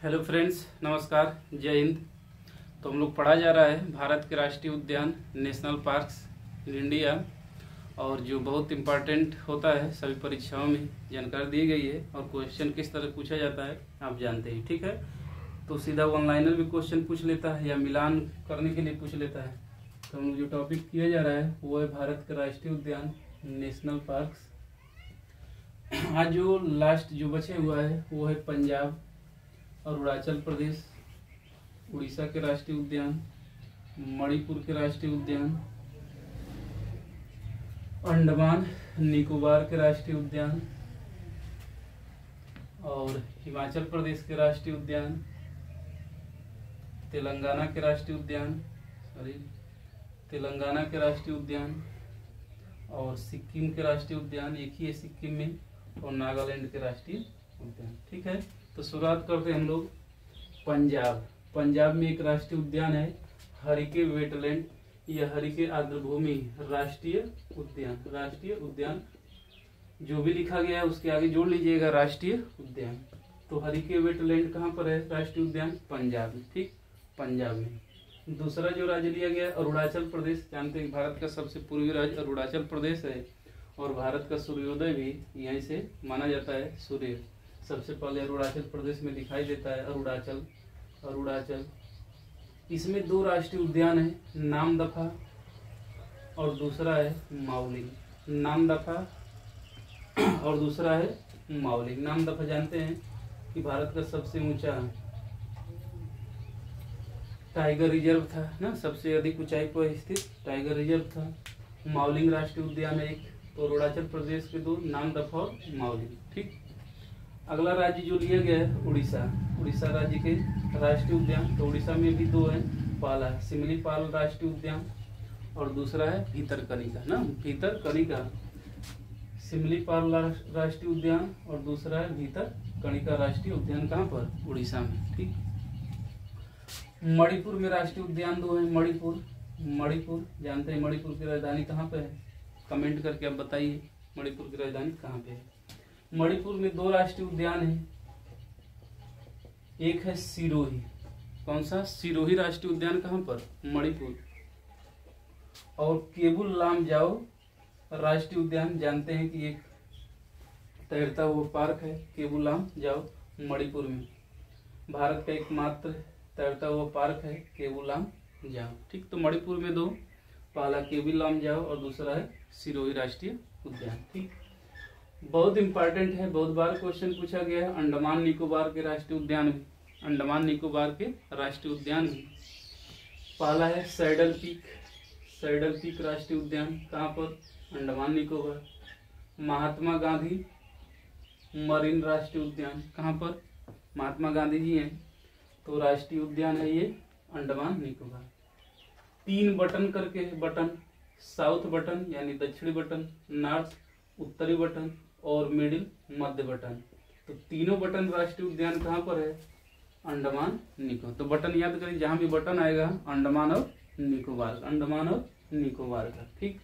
Hello friends, नमस्कार, जय हिंद। तो हम लोग पढ़ा जा रहा है भारत के राष्ट्रीय उद्यान, नेशनल पार्क्स इन इंडिया, और जो बहुत इम्पोर्टेंट होता है सभी परीक्षाओं में जानकारी दी गई है और क्वेश्चन किस तरह पूछा जाता है आप जानते हैं, ठीक है। तो सीधा ऑनलाइनर भी क्वेश्चन पूछ लेता है या मिलान करने के लिए पूछ लेता है। तो हम लोग जो टॉपिक किया जा रहा है वो है भारत के राष्ट्रीय उद्यान, नेशनल पार्क्स। आज जो लास्ट जो बचे हुआ है वो है पंजाब, अरुणाचल प्रदेश, उड़ीसा के राष्ट्रीय उद्यान, मणिपुर के राष्ट्रीय उद्यान, अंडमान निकोबार के राष्ट्रीय उद्यान और हिमाचल प्रदेश के राष्ट्रीय उद्यान, तेलंगाना के राष्ट्रीय उद्यान, तेलंगाना के राष्ट्रीय उद्यान और सिक्किम के राष्ट्रीय उद्यान, एक ही है सिक्किम में, और नागालैंड के राष्ट्रीय उद्यान, ठीक है। तो शुरुआत करते हैं हम लोग पंजाब। पंजाब में एक राष्ट्रीय उद्यान है हरिके वेटलैंड, यह हरिके आर्द्रभूमि राष्ट्रीय उद्यान। राष्ट्रीय उद्यान जो भी लिखा गया है उसके आगे जोड़ लीजिएगा राष्ट्रीय उद्यान। तो हरिके वेटलैंड कहाँ पर है राष्ट्रीय उद्यान? पंजाब में, ठीक, पंजाब में। दूसरा जो राज्य लिया गया है अरुणाचल प्रदेश। जानते हैं भारत का सबसे पूर्वी राज्य अरुणाचल प्रदेश है और भारत का सूर्योदय भी यहीं से माना जाता है। सूर्य सबसे पहले अरुणाचल प्रदेश में दिखाई देता है। अरुणाचल इसमें दो राष्ट्रीय उद्यान है, नामदफा और दूसरा है मावलिंग। नामदफा और दूसरा है मावलिंग। नामदफा जानते हैं कि भारत का सबसे ऊंचा टाइगर रिजर्व था ना, सबसे अधिक ऊंचाई पर स्थित टाइगर रिजर्व था। मावलिंग राष्ट्रीय उद्यान है एक। तो अरुणाचल प्रदेश के दो, नामदफा और मावलिंग, ठीक। अगला राज्य जो लिया गया है उड़ीसा। उड़ीसा राज्य के राष्ट्रीय उद्यान, तो उड़ीसा में भी दो है, पहला सिमलीपाल राष्ट्रीय उद्यान और दूसरा है भीतरकनिका ना, भीतरकनिका। सिमलीपाल राष्ट्रीय उद्यान और दूसरा है भीतरकनिका राष्ट्रीय उद्यान। कहाँ पर? उड़ीसा में, ठीक। मणिपुर में राष्ट्रीय उद्यान दो है। मणिपुर जानते हैं मणिपुर की राजधानी कहाँ पे है? कमेंट करके आप बताइए मणिपुर की राजधानी कहाँ पे है। मणिपुर में दो राष्ट्रीय उद्यान है, एक है सिरोही। कौन सा? सिरोही राष्ट्रीय उद्यान। कहाँ पर? मणिपुर। और केबुल लामजाओ राष्ट्रीय उद्यान। जानते हैं कि एक तैरता हुआ पार्क है केबुल लामजाओ, मणिपुर में। भारत का एकमात्र तैरता हुआ पार्क है केबुल लामजाओ, ठीक। तो मणिपुर में दो, पहला केबुल लामजाओ और दूसरा है सिरोही राष्ट्रीय उद्यान, ठीक। बहुत इंपॉर्टेंट है, बहुत बार क्वेश्चन पूछा गया है। अंडमान निकोबार के राष्ट्रीय उद्यान भी, अंडमान निकोबार के राष्ट्रीय उद्यान भी। पहला है सैडल पीक राष्ट्रीय उद्यान। कहाँ पर? अंडमान निकोबार। महात्मा गांधी मरीन राष्ट्रीय उद्यान। कहाँ पर? महात्मा गांधी जी हैं तो राष्ट्रीय उद्यान है ये अंडमान निकोबार। 3 बटन करके बटन, साउथ बटन यानी दक्षिणी बटन, नॉर्थ उत्तरी बटन और मिडिल मध्य बटन। तो तीनों बटन राष्ट्रीय उद्यान कहाँ पर है? अंडमान निकोबार। तो बटन याद करिए, जहां भी बटन आएगा अंडमान और निकोबार, अंडमान और निकोबार का, ठीक।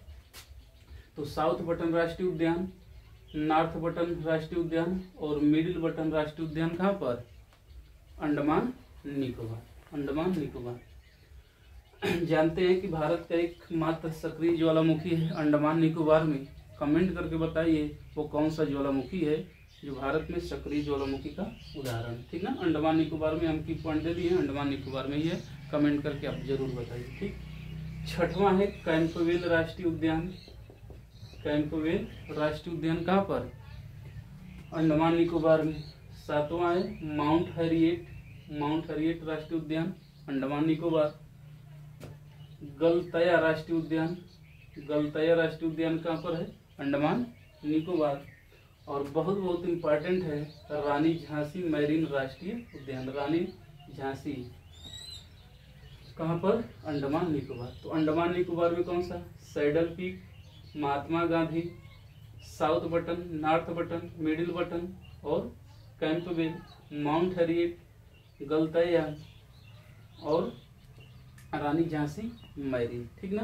तो साउथ बटन राष्ट्रीय उद्यान, नॉर्थ बटन राष्ट्रीय उद्यान और मिडिल बटन राष्ट्रीय उद्यान कहाँ पर? अंडमान निकोबार, अंडमान निकोबार। जानते हैं कि भारत का एकमात्र सक्रिय ज्वालामुखी है अंडमान निकोबार में। कमेंट करके बताइए वो कौन सा ज्वालामुखी है जो भारत में सक्रिय ज्वालामुखी का उदाहरण, ठीक ना। अंडमान निकोबार में हम की पॉइंट दे दिए, अंडमान निकोबार में ही है। कमेंट करके आप जरूर बताइए, ठीक। छठवां है कैंपवेल राष्ट्रीय उद्यान। कैंपवेल राष्ट्रीय उद्यान कहाँ पर? अंडमान निकोबार में। सातवां है माउंट हैरिएट राष्ट्रीय उद्यान, अंडमान निकोबार। गलतया राष्ट्रीय उद्यान कहाँ पर है? अंडमान निकोबार। और बहुत इंपॉर्टेंट है रानी झांसी मैरीन राष्ट्रीय उद्यान। रानी झांसी कहाँ पर? अंडमान निकोबार। तो अंडमान निकोबार में कौन सा? Saddle Peak, Mahatma Gandhi, South Button, North Button, Middle Button और कैंपवेल, माउंट हैरिएट, गलतया और रानी झांसी मैरीन, ठीक ना।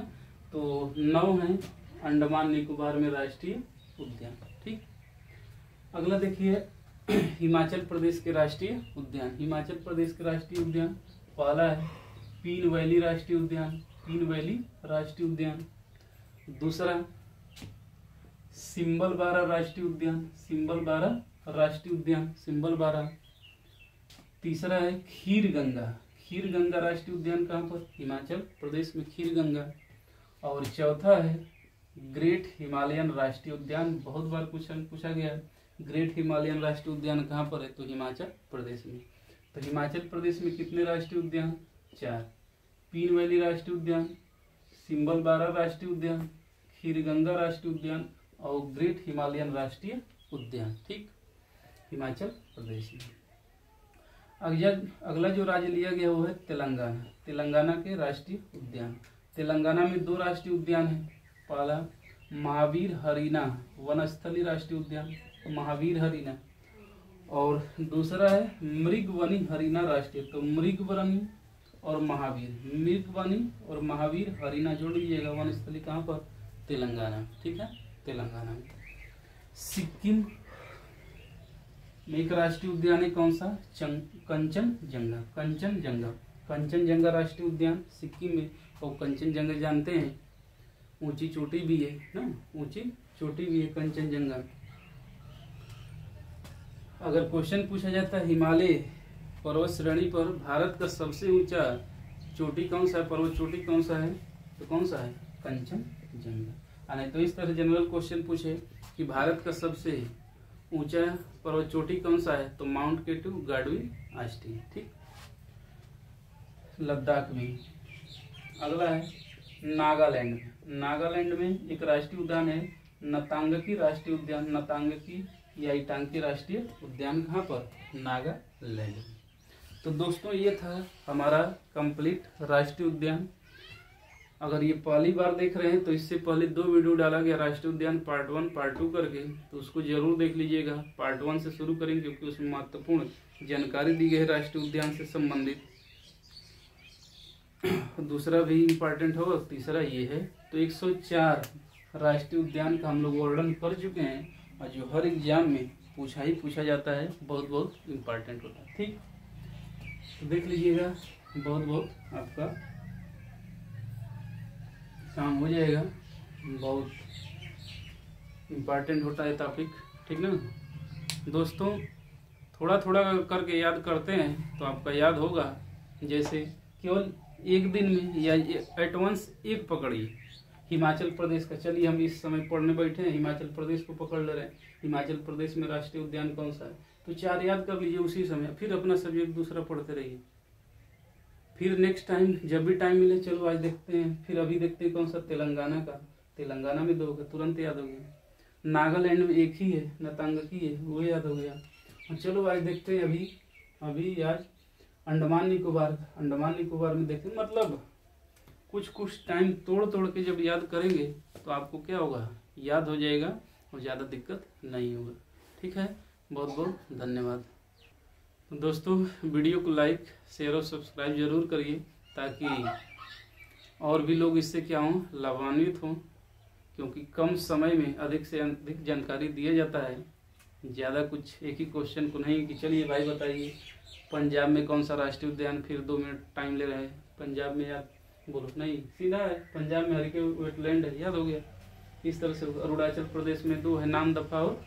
तो 9 है अंडमान निकोबार में राष्ट्रीय उद्यान, ठीक। अगला देखिए हिमाचल प्रदेश के राष्ट्रीय उद्यान। हिमाचल प्रदेश के राष्ट्रीय उद्यान पहला है पीन वैली राष्ट्रीय उद्यान, पीन वैली राष्ट्रीय उद्यान। दूसरा सिंबलबारा राष्ट्रीय उद्यान, सिंबलबारा राष्ट्रीय उद्यान, सिंबलबारा। तीसरा है खीरगंगा, खीरगंगा राष्ट्रीय उद्यान कहाँ पर? हिमाचल प्रदेश में खीरगंगा। और चौथा है ग्रेट हिमालयन राष्ट्रीय उद्यान, बहुत बार क्वेश्चन पूछा गया है। ग्रेट हिमालयन राष्ट्रीय उद्यान कहाँ पर है? तो हिमाचल प्रदेश में। तो हिमाचल प्रदेश में कितने राष्ट्रीय उद्यान? 4। पीन वैली राष्ट्रीय उद्यान, सिंबलबारा राष्ट्रीय उद्यान, खीरगंगा राष्ट्रीय उद्यान और ग्रेट हिमालयन राष्ट्रीय उद्यान। ठीक, हिमाचल प्रदेश में। अगला जो राज्य लिया गया वो है तेलंगाना। तेलंगाना के राष्ट्रीय उद्यान। तेलंगाना में 2 राष्ट्रीय उद्यान है। पहला महावीर हरीना वनस्थली राष्ट्रीय उद्यान, महावीर हरीना। और दूसरा है मृगवनी हरीना राष्ट्रीय। तो मृगवनी और महावीर, मृगवनी और महावीर हरीना जोड़ लीजिएगा। वनस्थली कहाँ पर? तेलंगाना। ठीक है, तेलंगाना में। सिक्किम में एक राष्ट्रीय उद्यान है, कौन सा? कंचनजंगा, कंचनजंगा, कंचनजंगा राष्ट्रीय उद्यान सिक्किम में। और कंचनजंगा जानते हैं ऊंची चोटी भी है ना, ऊंची चोटी भी है कंचनजंगा। अगर क्वेश्चन पूछा जाता है हिमालय पर्वत श्रेणी पर भारत का सबसे ऊंचा चोटी कौन सा है, पर्वत चोटी कौन सा है, तो कौन सा है? कंचनजंगा। नहीं तो इस तरह जनरल क्वेश्चन पूछे कि भारत का सबसे ऊंचा पर्वत चोटी कौन सा है, तो माउंट केटू, गाडवी, आस्टी। ठीक, लद्दाख में। अगला है नागालैंड। नागालैंड में एक राष्ट्रीय उद्यान है नतांगकी राष्ट्रीय उद्यान, नतांगकी या इटांकी राष्ट्रीय उद्यान कहाँ पर? नागालैंड। तो दोस्तों ये था हमारा कंप्लीट राष्ट्रीय उद्यान। अगर ये पहली बार देख रहे हैं तो इससे पहले 2 वीडियो डाला गया राष्ट्रीय उद्यान पार्ट 1 पार्ट 2 करके, तो उसको जरूर देख लीजिएगा। पार्ट 1 से शुरू करेंगे क्योंकि उसमें महत्वपूर्ण जानकारी दी गई है राष्ट्रीय उद्यान से संबंधित। दूसरा भी इम्पोर्टेंट होगा, तीसरा ये है। तो 104 राष्ट्रीय उद्यान का हम लोग वर्णन कर चुके हैं और जो हर एग्जाम में पूछा जाता है, बहुत बहुत इम्पोर्टेंट होता है। ठीक, तो देख लीजिएगा, बहुत बहुत आपका काम हो जाएगा। बहुत इम्पोर्टेंट होता है टॉपिक। ठीक ना दोस्तों, थोड़ा थोड़ा करके याद करते हैं तो आपका याद होगा। जैसे केवल एक दिन में या एट वंस एक पकड़िए हिमाचल प्रदेश का। चलिए हम इस समय पढ़ने बैठे हैं, हिमाचल प्रदेश को पकड़ ले रहे हैं। हिमाचल प्रदेश में राष्ट्रीय उद्यान कौन सा है, तो 4 याद कर लीजिए उसी समय। फिर अपना सब्जेक्ट दूसरा पढ़ते रहिए। फिर नेक्स्ट टाइम जब भी टाइम मिले, चलो आज देखते हैं, फिर अभी देखते हैं कौन सा? तेलंगाना का। तेलंगाना में 2 होगा, तुरंत याद हो गया। नागालैंड में 1 ही है, नतांगकी है, वो याद हो गया। और चलो आज देखते हैं अभी आज अंडमान निकोबार का। अंडमान निकोबार में देखते, मतलब कुछ टाइम तोड़ के जब याद करेंगे तो आपको क्या होगा? याद हो जाएगा और ज़्यादा दिक्कत नहीं होगा। ठीक है, बहुत बहुत धन्यवाद। तो दोस्तों वीडियो को लाइक शेयर और सब्सक्राइब जरूर करिए ताकि और भी लोग इससे क्या हों, लाभान्वित हों। क्योंकि कम समय में अधिक से अधिक जानकारी दिया जाता है। ज़्यादा कुछ एक ही क्वेश्चन को नहीं कि चलिए भाई बताइए पंजाब में कौन सा राष्ट्रीय उद्यान, फिर 2 मिनट टाइम ले रहे हैं। पंजाब में याद बोलो नहीं, सीधा है पंजाब में हरिके वेटलैंड है, याद हो गया। इस तरह से अरुणाचल प्रदेश में 2 है, नामदफा और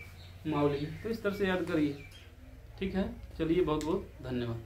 मावली। तो इस तरह से याद करिए। ठीक है, चलिए बहुत बहुत धन्यवाद।